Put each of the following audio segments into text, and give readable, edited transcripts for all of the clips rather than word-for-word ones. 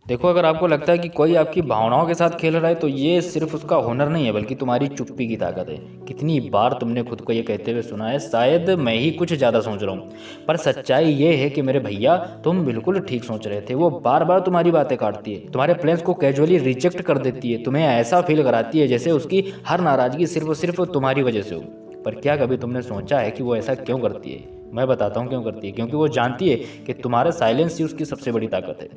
देखो, अगर आपको लगता है कि कोई आपकी भावनाओं के साथ खेल रहा है तो ये सिर्फ उसका हुनर नहीं है बल्कि तुम्हारी चुप्पी की ताकत है। कितनी बार तुमने खुद को ये कहते हुए सुना है, शायद मैं ही कुछ ज़्यादा सोच रहा हूँ। पर सच्चाई ये है कि मेरे भैया, तुम बिल्कुल ठीक सोच रहे थे। वो बार बार तुम्हारी बातें काटती है, तुम्हारे प्लान्स को कैजुअली रिजेक्ट कर देती है, तुम्हें ऐसा फील कराती है जैसे उसकी हर नाराज़गी सिर्फ और सिर्फ तुम्हारी वजह से हो। पर क्या कभी तुमने सोचा है कि वो ऐसा क्यों करती है? मैं बताता हूँ क्यों करती है। क्योंकि वो जानती है कि तुम्हारा साइलेंस ही उसकी सबसे बड़ी ताकत है।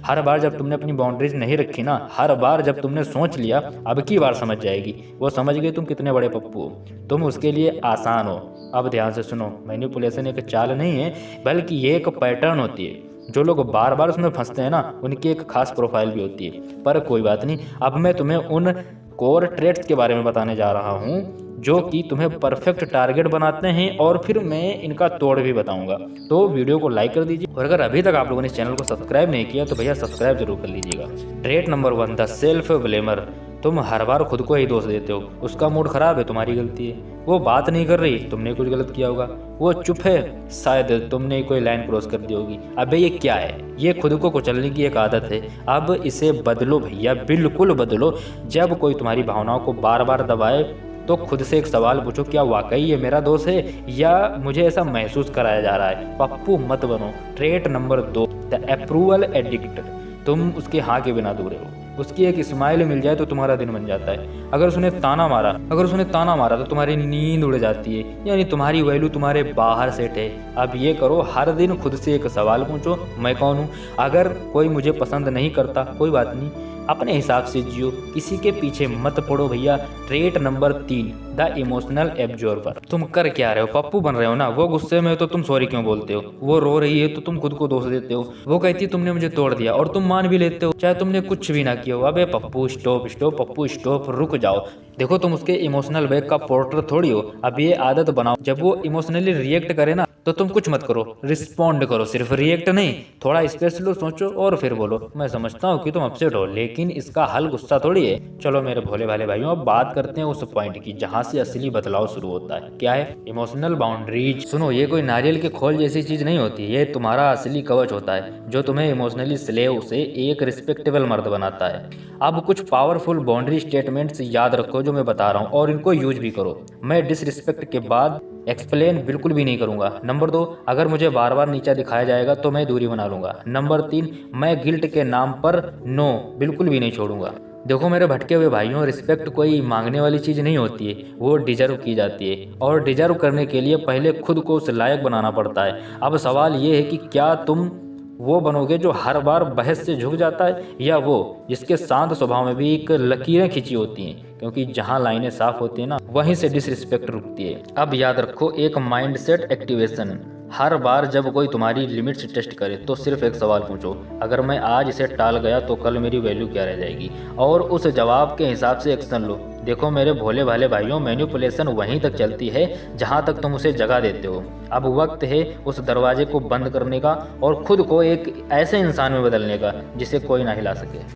हर बार जब तुमने अपनी बाउंड्रीज नहीं रखी ना, हर बार जब तुमने सोच लिया अब की बार समझ जाएगी, वो समझ गई तुम कितने बड़े पप्पू हो, तुम उसके लिए आसान हो। अब ध्यान से सुनो, मैनिपुलेशन एक चाल नहीं है बल्कि ये एक पैटर्न होती है। जो लोग बार बार उसमें फंसते हैं ना, उनकी एक खास प्रोफाइल भी होती है। पर कोई बात नहीं, अब मैं तुम्हें उन कोर ट्रेट्स के बारे में बताने जा रहा हूँ जो कि तुम्हें परफेक्ट टारगेट बनाते हैं, और फिर मैं इनका तोड़ भी बताऊंगा। तो वीडियो को लाइक कर दीजिए, और अगर अभी तक आप लोगों ने इस चैनल को सब्सक्राइब नहीं किया तो भैया सब्सक्राइब जरूर कर लीजिएगा। Trait number 1, the self blamer. तुम हर बार खुद को ही दोष देते हो। उसका मूड खराब है, तुम्हारी गलती है। वो बात नहीं कर रही, तुमने कुछ गलत किया होगा। वो चुप है, शायद तुमने कोई लाइन क्रॉस कर दी होगी। अबे ये क्या है? ये खुद को कुचलने की एक आदत है। अब इसे बदलो भैया, बिल्कुल बदलो। जब कोई तुम्हारी भावनाओं को बार बार दबाए तो खुद से एक सवाल पूछो, क्या वाकई ये मेरा दोस्त है या मुझे ऐसा महसूस कराया जा रहा है? पप्पू मत बनो। Trait number 2, the approval addict. तुम उसके हाँ के बिना अधूरे हो। उसकी एक स्माइल मिल जाए तो तुम्हारा दिन बन जाता है। अगर उसने ताना मारा तो तुम्हारी नींद उड़ जाती है, यानी तुम्हारी वैल्यू तुम्हारे बाहर सेट है। अब ये करो, हर दिन खुद से एक सवाल पूछो, मैं कौन हूँ? अगर कोई मुझे पसंद नहीं करता, कोई बात नहीं, अपने हिसाब से जियो, किसी के पीछे मत पड़ो भैया। Trait number 3, the emotional absorber. तुम कर क्या रहे हो? पप्पू बन रहे हो ना? वो गुस्से में हो तो तुम सॉरी क्यों बोलते हो? वो रो रही है तो तुम खुद को दोष देते हो। वो कहती है तुमने मुझे तोड़ दिया और तुम मान भी लेते हो चाहे तुमने कुछ भी ना किया हो। अबे Pappu stop stop, Pappu stop, रुक जाओ। देखो, तुम उसके इमोशनल बैग का पोर्टर थोड़ी हो। अब ये आदत बनाओ, जब वो इमोशनली रिएक्ट करे ना तो तुम कुछ मत करो, रिस्पॉन्ड करो। सिर्फ रिएक्ट नहीं, थोड़ा स्पेस लो, सोचो और फिर बोलो। मैं समझता हूँ कि तुम अपसेट हो, लेकिन इसका हल गुस्सा थोड़ी है। चलो मेरे भोले भाले भाइयों, अब बात करते हैं उस पॉइंट की जहाँ से असली बदलाव शुरू होता है। क्या है? Emotional boundaries. सुनो, ये कोई नारियल के खोल जैसी चीज नहीं होती। ये तुम्हारा असली कवच होता है जो तुम्हें इमोशनली स्लेव से एक रिस्पेक्टेबल मर्द बनाता है। अब कुछ पावरफुल बाउंड्री स्टेटमेंट्स याद रखो जो मैं बता रहा हूँ, और इनको यूज भी करो। मैं डिसरिस्पेक्ट के बाद एक्सप्लेन बिल्कुल भी नहीं करूंगा। नंबर 2, अगर मुझे बार बार नीचा दिखाया जाएगा तो मैं दूरी बना लूंगा। नंबर 3, मैं गिल्ट के नाम पर नो बिल्कुल भी नहीं छोड़ूंगा। देखो मेरे भटके हुए भाइयों, रिस्पेक्ट कोई मांगने वाली चीज़ नहीं होती है, वो डिजर्व की जाती है, और डिजर्व करने के लिए पहले खुद को उस लायक बनाना पड़ता है। अब सवाल ये है कि क्या तुम वो बनोगे जो हर बार बहस से झुक जाता है, या वो जिसके शांत स्वभाव में भी एक लकीरें खिंची होती हैं? क्योंकि जहां लाइनें साफ होती हैं ना, वहीं से डिसरिस्पेक्ट रुकती है। अब याद रखो, एक माइंडसेट एक्टिवेशन। हर बार जब कोई तुम्हारी लिमिट्स टेस्ट करे तो सिर्फ एक सवाल पूछो, अगर मैं आज इसे टाल गया तो कल मेरी वैल्यू क्या रह जाएगी? और उस जवाब के हिसाब से एक्शन लो। देखो मेरे भोले भाले भाइयों, मैनिपुलेशन वहीं तक चलती है जहां तक तुम उसे जगह देते हो। अब वक्त है उस दरवाजे को बंद करने का और खुद को एक ऐसे इंसान में बदलने का जिसे कोई ना हिला सके।